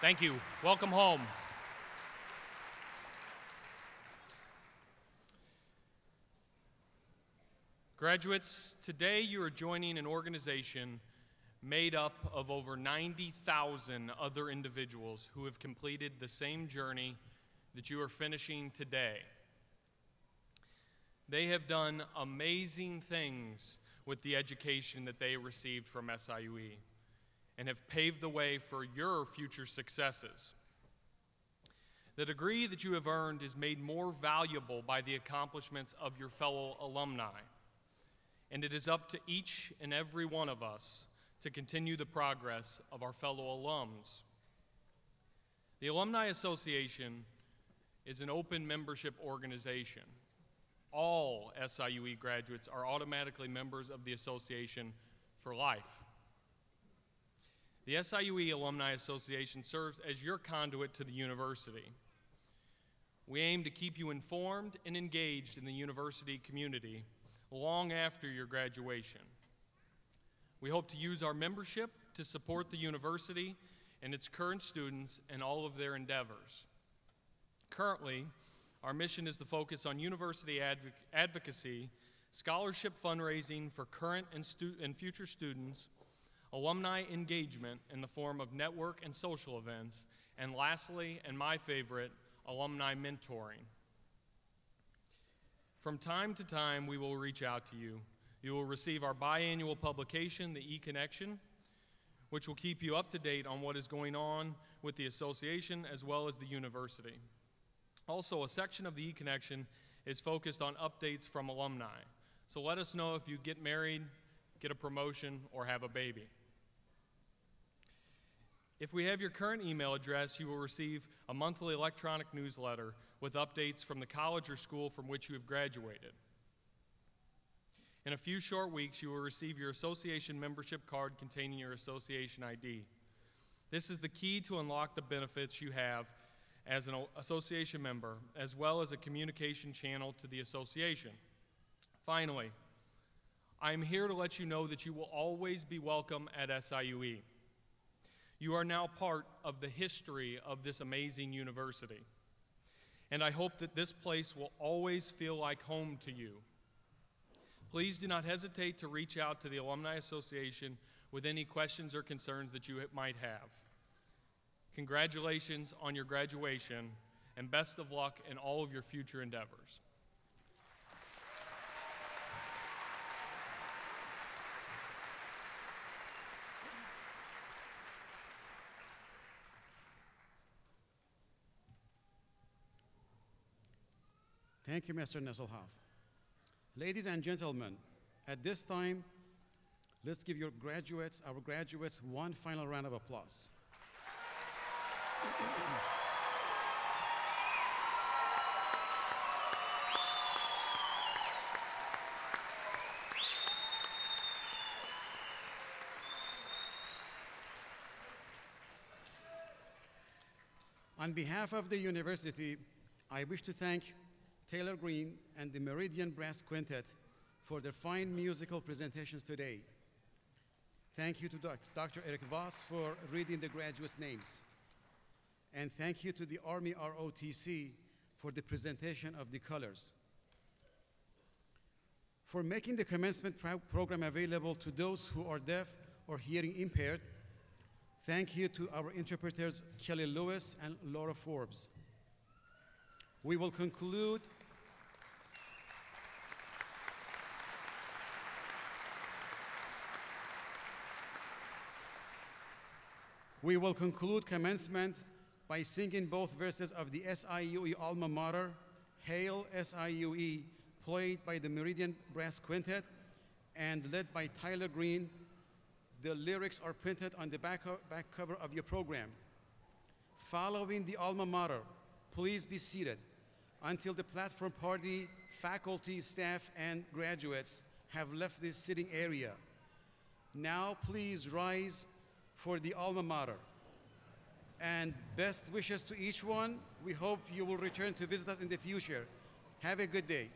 Speaker 3: Thank you. Welcome home. Graduates, today you are joining an organization made up of over 90,000 other individuals who have completed the same journey that you are finishing today. They have done amazing things with the education that they received from SIUE and have paved the way for your future successes. The degree that you have earned is made more valuable by the accomplishments of your fellow alumni, and it is up to each and every one of us to continue the progress of our fellow alums. The Alumni Association is an open membership organization. All SIUE graduates are automatically members of the association for life. The SIUE Alumni Association serves as your conduit to the university. We aim to keep you informed and engaged in the university community long after your graduation. We hope to use our membership to support the university and its current students in all of their endeavors. Currently, our mission is to focus on university advocacy, scholarship fundraising for current and future students, alumni engagement in the form of network and social events, and lastly, and my favorite, alumni mentoring. From time to time, we will reach out to you. You will receive our biannual publication, the E-Connection, which will keep you up to date on what is going on with the association as well as the university. Also, a section of the E-Connection is focused on updates from alumni. So let us know if you get married, get a promotion, or have a baby. If we have your current email address, you will receive a monthly electronic newsletter with updates from the college or school from which you have graduated. In a few short weeks, you will receive your association membership card containing your association ID. This is the key to unlock the benefits you have as an association member, as well as a communication channel to the association. Finally, I am here to let you know that you will always be welcome at SIUE. You are now part of the history of this amazing university, and I hope that this place will always feel like home to you. Please do not hesitate to reach out to the Alumni Association with any questions or concerns that you might have. Congratulations on your graduation, and best of luck in all of your future endeavors.
Speaker 1: Thank you, Mr. Nesselhoff. Ladies and gentlemen, at this time, let's give our graduates, one final round of applause. On behalf of the university, I wish to thank Taylor Green and the Meridian Brass Quintet for their fine musical presentations today. Thank you to Dr. Eric Voss for reading the graduates' names. And thank you to the Army ROTC for the presentation of the colors. For making the commencement program available to those who are deaf or hearing impaired, thank you to our interpreters Kelly Lewis and Laura Forbes. We will conclude commencement by singing both verses of the SIUE alma mater, Hail SIUE, played by the Meridian Brass Quintet and led by Tyler Green. The lyrics are printed on the back cover of your program. Following the alma mater, please be seated until the platform party, faculty, staff, and graduates have left this sitting area. Now please rise for the alma mater. And best wishes to each one. We hope you will return to visit us in the future. Have a good day.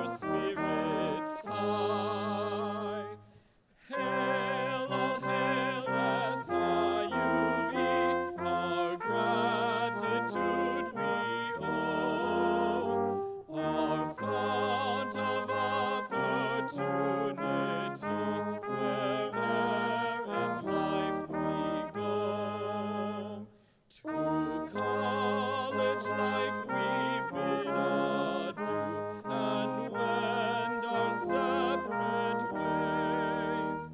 Speaker 10: Spirits high. Hail college life we bid adieu and wend our separate ways.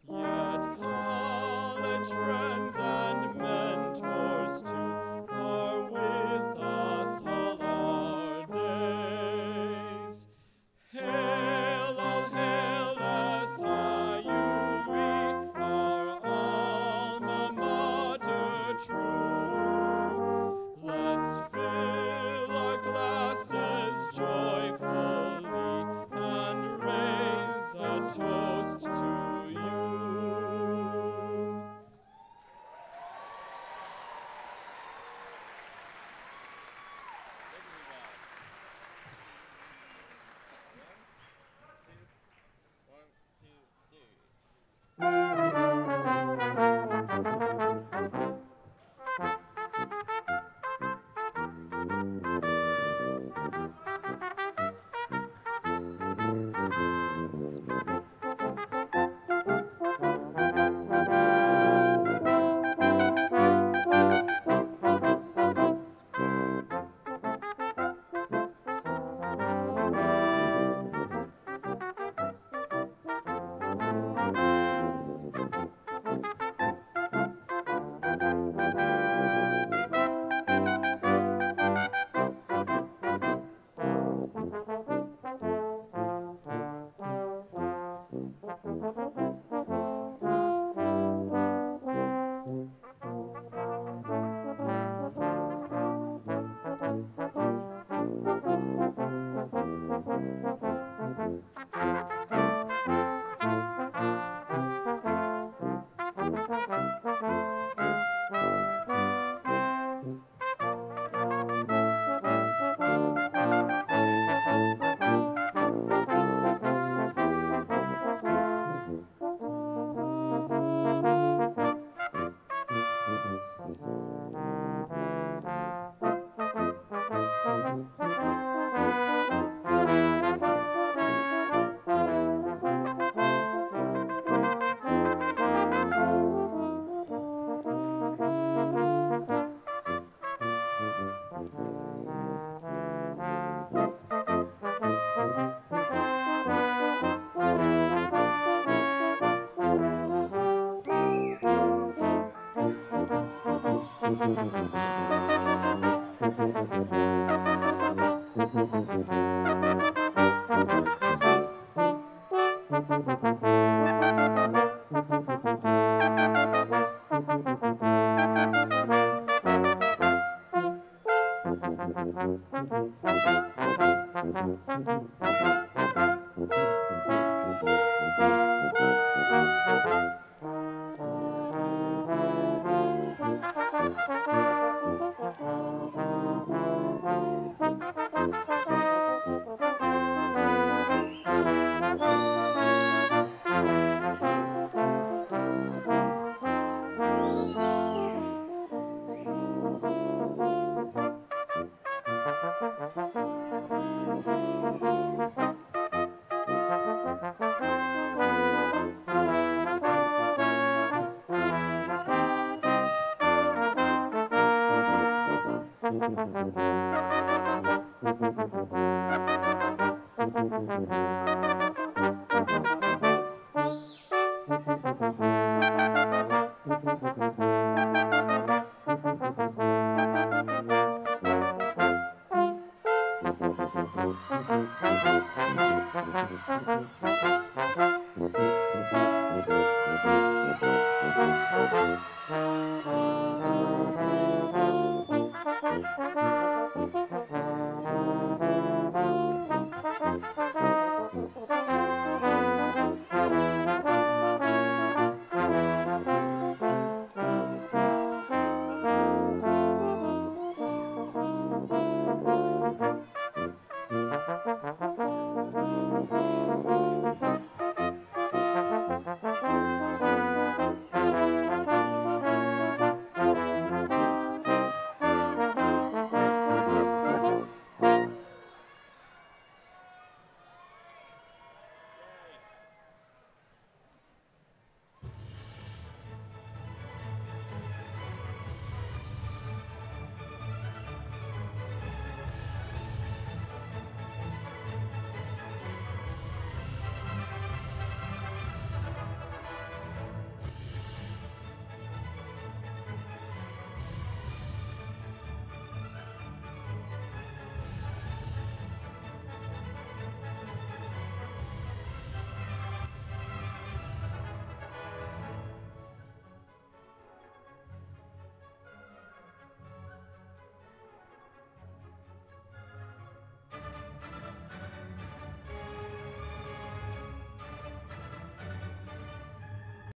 Speaker 10: Yet college friends and mentors too are with us all our days. Hail, all hail SIUE, our alma mater true. Let's fill our glasses joyfully and raise a toast to you.